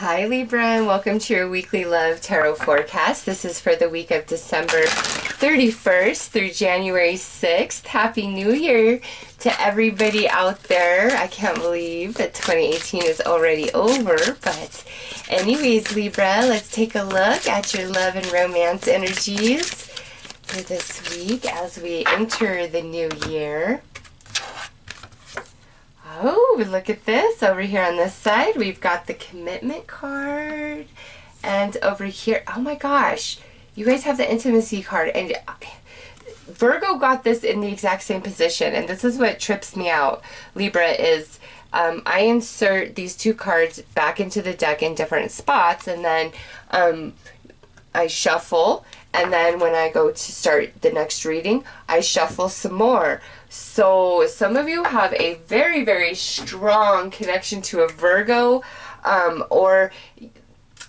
Hi Libra, and welcome to your weekly love tarot forecast. This is for the week of December 31st through January 6th. Happy New Year to everybody out there. I can't believe that 2018 is already over, but anyways, Libra, let's take a look at your love and romance energies for this week as we enter the new year. Oh, look at this. Over here on this side, we've got the commitment card. And over here, oh my gosh, you guys have the intimacy card. And Virgo got this in the exact same position. And this is what trips me out, Libra, is I insert these two cards back into the deck in different spots. And then I shuffle. And then when I go to start the next reading, I shuffle some more. So some of you have a very, very strong connection to a Virgo, or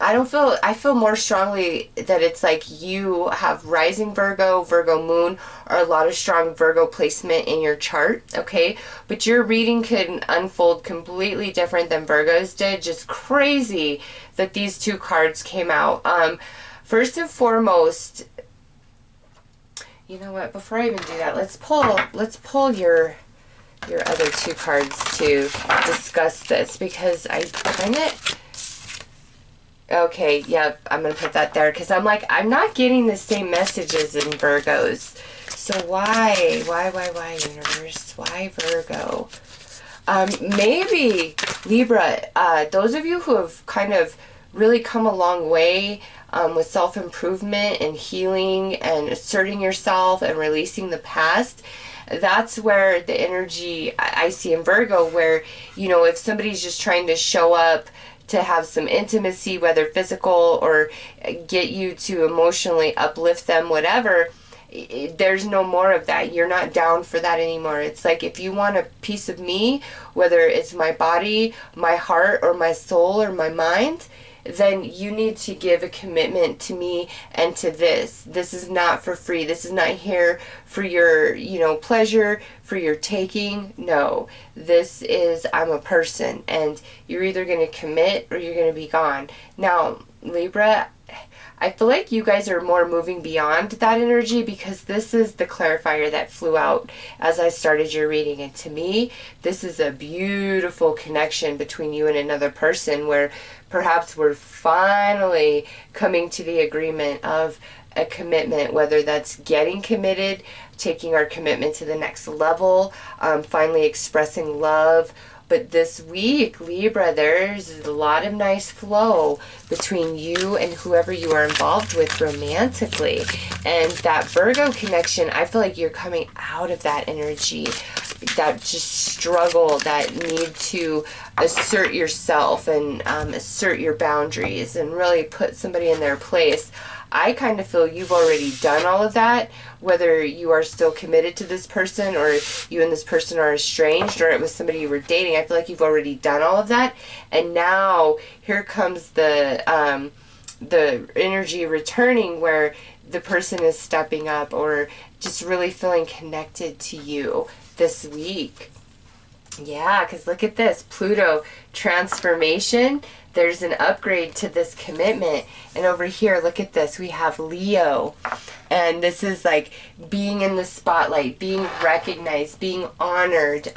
I feel more strongly that it's like you have rising Virgo, Virgo moon, or a lot of strong Virgo placement in your chart, okay? But your reading could unfold completely different than Virgo's did. Just crazy that these two cards came out. First and foremost, you know what, before I even do that, let's pull your other two cards to discuss this, because I kind of, okay, yep, I'm going to put that there, because I'm not getting the same messages in Virgos. So why, universe? Why Virgo? Maybe, Libra, those of you who have kind of really come a long way with self-improvement and healing and asserting yourself and releasing the past, that's where the energy I see in Virgo, where, you know, if somebody's just trying to show up to have some intimacy, whether physical or get you to emotionally uplift them, whatever, there's no more of that. You're not down for that anymore. It's like, if you want a piece of me, whether it's my body, my heart, or my soul, or my mind, then you need to give a commitment to me and to this. This is not for free. This is not here for your, you know, pleasure, for your taking. No, this is, I'm a person, and you're either going to commit or you're going to be gone. Now, Libra, I feel like you guys are more moving beyond that energy, because this is the clarifier that flew out as I started your reading. And to me, this is a beautiful connection between you and another person, where perhaps we're finally coming to the agreement of a commitment, whether that's getting committed, taking our commitment to the next level, finally expressing love. But this week, Libra, there's a lot of nice flow between you and whoever you are involved with romantically. And that Virgo connection, I feel like you're coming out of that energy, that just struggle, that need to assert yourself and assert your boundaries and really put somebody in their place. I kind of feel you've already done all of that, whether you are still committed to this person or you and this person are estranged, or it was somebody you were dating. I feel like you've already done all of that. And now here comes the energy returning, where the person is stepping up or just really feeling connected to you this week. Yeah, because look at this. Pluto transformation. There's an upgrade to this commitment. And over here, look at this. We have Leo. And this is like being in the spotlight, being recognized, being honored,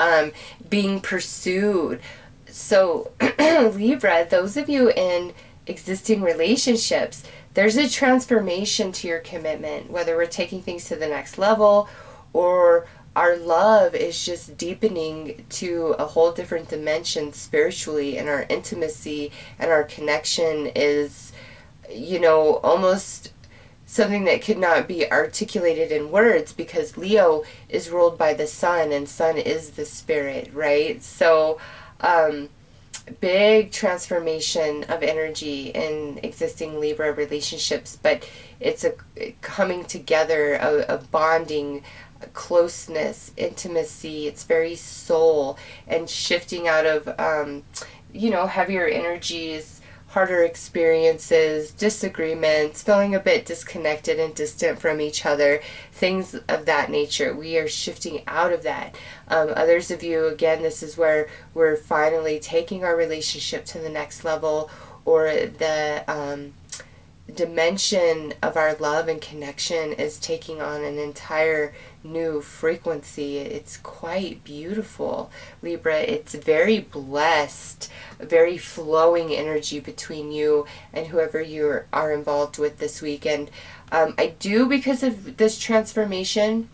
being pursued. So, Libra, those of you in existing relationships, there's a transformation to your commitment, whether we're taking things to the next level or our love is just deepening to a whole different dimension spiritually, and our intimacy and our connection is, you know, almost something that could not be articulated in words, because Leo is ruled by the sun, and sun is the spirit, right? So, big transformation of energy in existing Libra relationships, but it's a coming together, a bonding, closeness, intimacy. It's very soul, and shifting out of you know, heavier energies, harder experiences, disagreements, feeling a bit disconnected and distant from each other, things of that nature. We are shifting out of that. Others of you, again, this is where we're finally taking our relationship to the next level, or the dimension of our love and connection is taking on an entire new frequency. It's quite beautiful, Libra. It's very blessed, very flowing energy between you and whoever you are involved with this weekend. I do, because of this transformation,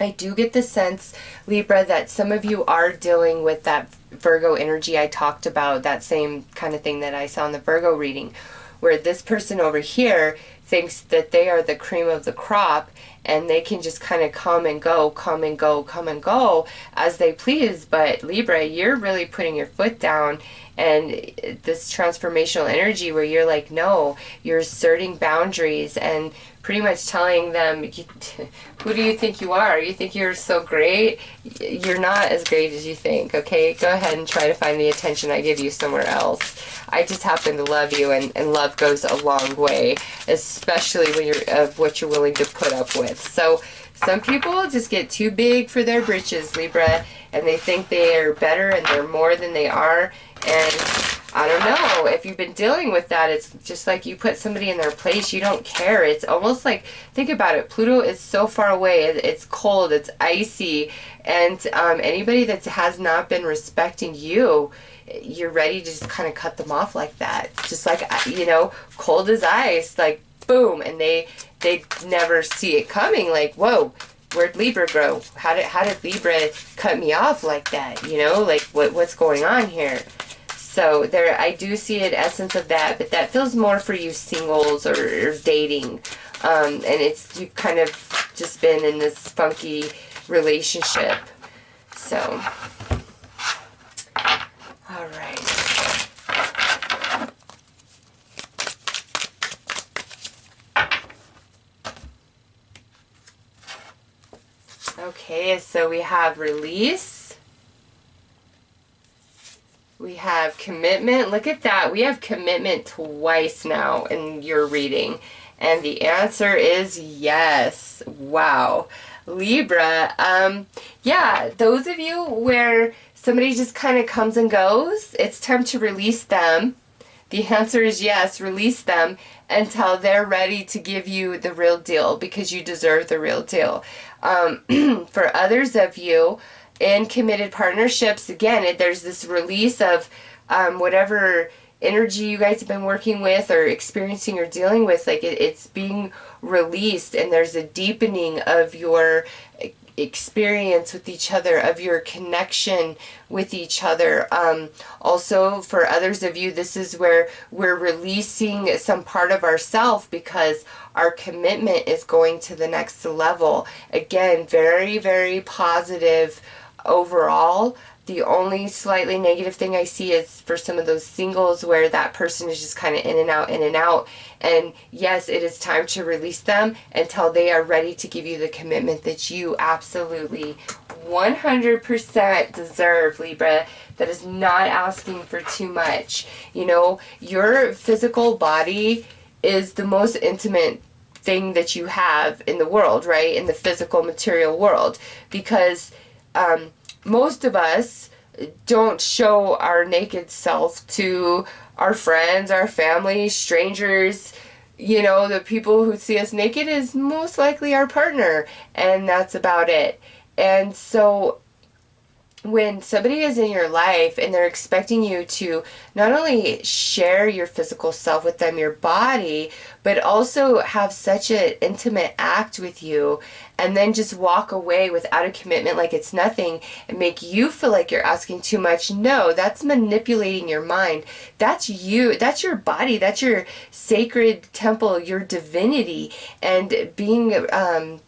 I do get the sense, Libra, that some of you are dealing with that Virgo energy I talked about, that same kind of thing that I saw in the Virgo reading, where this person over here thinks that they are the cream of the crop and they can just kind of come and go, come and go, come and go as they please. But Libra, you're really putting your foot down, and this transformational energy where you're like, no, you're asserting boundaries and pretty much telling them, who do you think you are? You think you're so great? You're not as great as you think, okay? Go ahead and try to find the attention I give you somewhere else. I just happen to love you, and love goes a long way, especially when you're of what you're willing to put up with. So some people just get too big for their britches, Libra, and they think they are better and they're more than they are. And I don't know, if you've been dealing with that, it's just like you put somebody in their place, you don't care. It's almost like, think about it, Pluto is so far away, it's cold, it's icy, and anybody that has not been respecting you, you're ready to just kind of cut them off like that. Just like, you know, cold as ice, like boom, and they never see it coming, like, whoa, where'd Libra grow? How did Libra cut me off like that? You know, like what's going on here? So there, I do see an essence of that, but that feels more for you singles or dating. And it's, you've kind of just been in this funky relationship. So, all right. Okay, so we have release. We have commitment. Look at that. We have commitment twice now in your reading. And the answer is yes. Wow. Libra, yeah, those of you where somebody just kind of comes and goes, it's time to release them. The answer is yes, release them until they're ready to give you the real deal, because you deserve the real deal. For others of you in committed partnerships, again, there's this release of whatever energy you guys have been working with or experiencing or dealing with, like it's being released, and there's a deepening of your experience with each other, of your connection with each other. Also, for others of you, this is where we're releasing some part of ourselves because our commitment is going to the next level. Again, very, very positive overall. The only slightly negative thing I see is for some of those singles where that person is just kind of in and out, in and out. And yes, it is time to release them until they are ready to give you the commitment that you absolutely 100% deserve, Libra. That is not asking for too much. You know, your physical body is the most intimate thing that you have in the world, right? In the physical material world. Because most of us don't show our naked self to our friends, our family, strangers. You know, the people who see us naked is most likely our partner, and that's about it. And so when somebody is in your life and they're expecting you to not only share your physical self with them, your body, but also have such an intimate act with you, and then just walk away without a commitment like it's nothing and make you feel like you're asking too much. No, that's manipulating your mind. That's you. That's your body. That's your sacred temple, your divinity. And being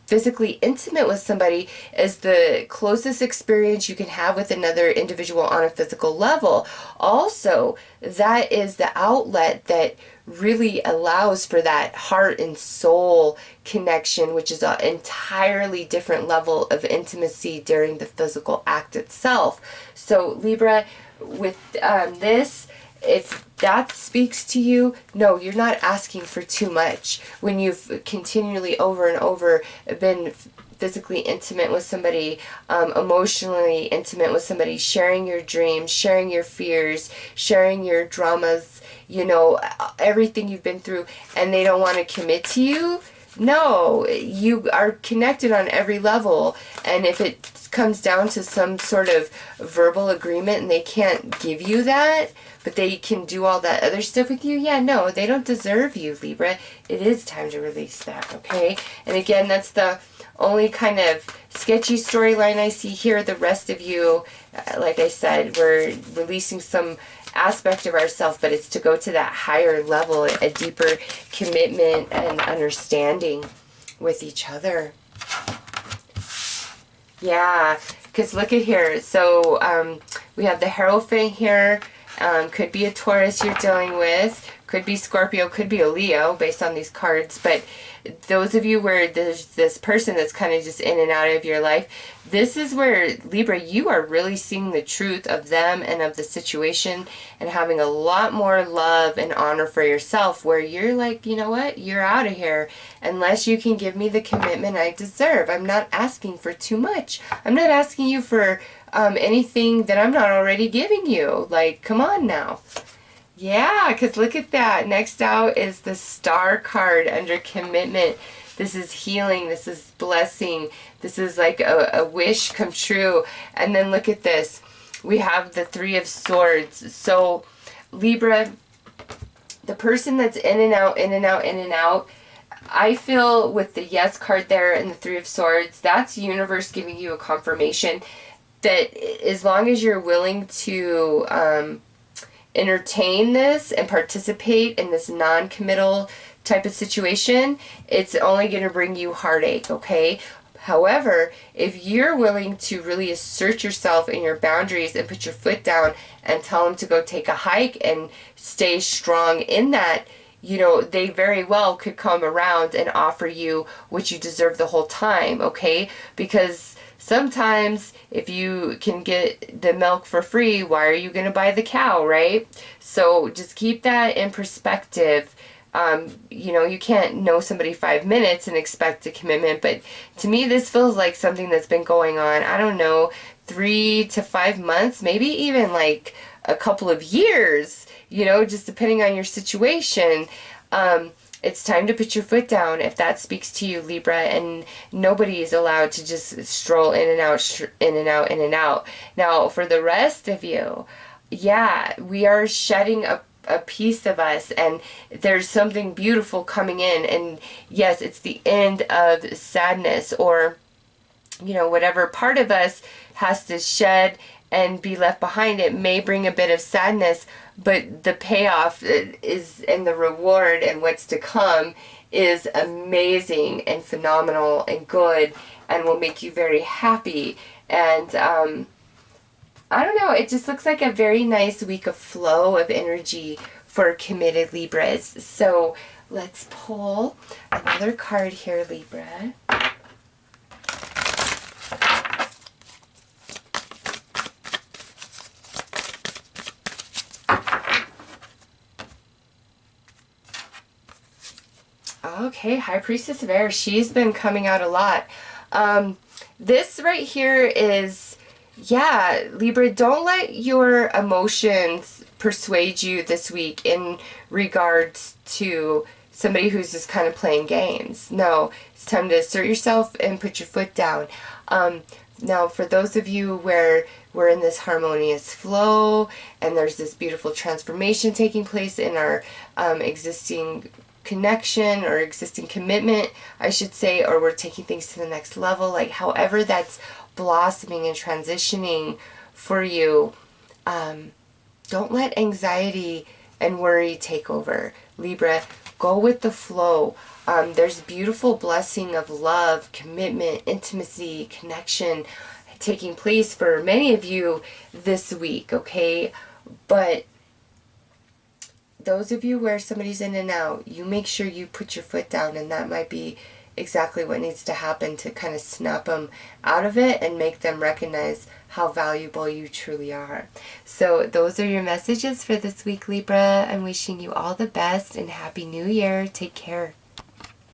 physically intimate with somebody is the closest experience you can have with another individual on a physical level. Also, that is the outlet that really allows for that heart and soul connection, which is an entirely different level of intimacy during the physical act itself. So Libra, with this, if that speaks to you, no, you're not asking for too much. When you've continually over and over been physically intimate with somebody, emotionally intimate with somebody, sharing your dreams, sharing your fears, sharing your dramas, you know, everything you've been through, and they don't want to commit to you. No, you are connected on every level, and if it comes down to some sort of verbal agreement and they can't give you that, but they can do all that other stuff with you, yeah, no, they don't deserve you, Libra. It is time to release that, okay? And again, that's the only kind of sketchy storyline I see here. The rest of you, like I said, we're releasing some aspect of ourselves, but it's to go to that higher level, a deeper commitment and understanding with each other. Yeah, because look at here. So we have the Hierophant here. Could be a Taurus you're dealing with. Could be Scorpio. Could be a Leo based on these cards. But those of you where there's this person that's kind of just in and out of your life, this is where, Libra, you are really seeing the truth of them and of the situation and having a lot more love and honor for yourself, where you're like, you know what, you're out of here unless you can give me the commitment I deserve. I'm not asking for too much. I'm not asking you for anything that I'm not already giving you. Like, come on now. Yeah, because look at that. Next out is the Star card under commitment. This is healing. This is blessing. This is like a wish come true. And then look at this. We have the Three of Swords. So, Libra, the person that's in and out, in and out, in and out, I feel with the Yes card there and the Three of Swords, that's universe giving you a confirmation that as long as you're willing to entertain this and participate in this non-committal type of situation, it's only going to bring you heartache, okay? However, if you're willing to really assert yourself and your boundaries and put your foot down and tell them to go take a hike and stay strong in that, you know, they very well could come around and offer you what you deserve the whole time, okay? Because sometimes if you can get the milk for free, why are you going to buy the cow, right? So just keep that in perspective. You know, you can't know somebody 5 minutes and expect a commitment, but to me this feels like something that's been going on, I don't know, 3 to 5 months, maybe even like a couple of years, you know, just depending on your situation. It's time to put your foot down if that speaks to you, Libra, and nobody is allowed to just stroll in and out, in and out, in and out. Now, for the rest of you, yeah, we are shedding a piece of us, and there's something beautiful coming in, and yes, it's the end of sadness, or, you know, whatever part of us has to shed and be left behind. It may bring a bit of sadness, but the payoff is, and the reward and what's to come is amazing and phenomenal and good and will make you very happy. And I don't know, it just looks like a very nice week of flow of energy for committed Libras. So let's pull another card here, Libra. Okay, High Priestess of Air. She's been coming out a lot. This right here is, yeah, Libra, don't let your emotions persuade you this week in regards to somebody who's just kind of playing games. No, it's time to assert yourself and put your foot down. Now, for those of you where we're in this harmonious flow and there's this beautiful transformation taking place in our existing connection or existing commitment, I should say, or we're taking things to the next level, like however that's blossoming and transitioning for you, don't let anxiety and worry take over, Libra. Go with the flow. There's beautiful blessing of love, commitment, intimacy, connection taking place for many of you this week, okay? But those of you where somebody's in and out, you make sure you put your foot down, and that might be exactly what needs to happen to kind of snap them out of it and make them recognize how valuable you truly are. So those are your messages for this week, Libra. I'm wishing you all the best and Happy New Year. Take care.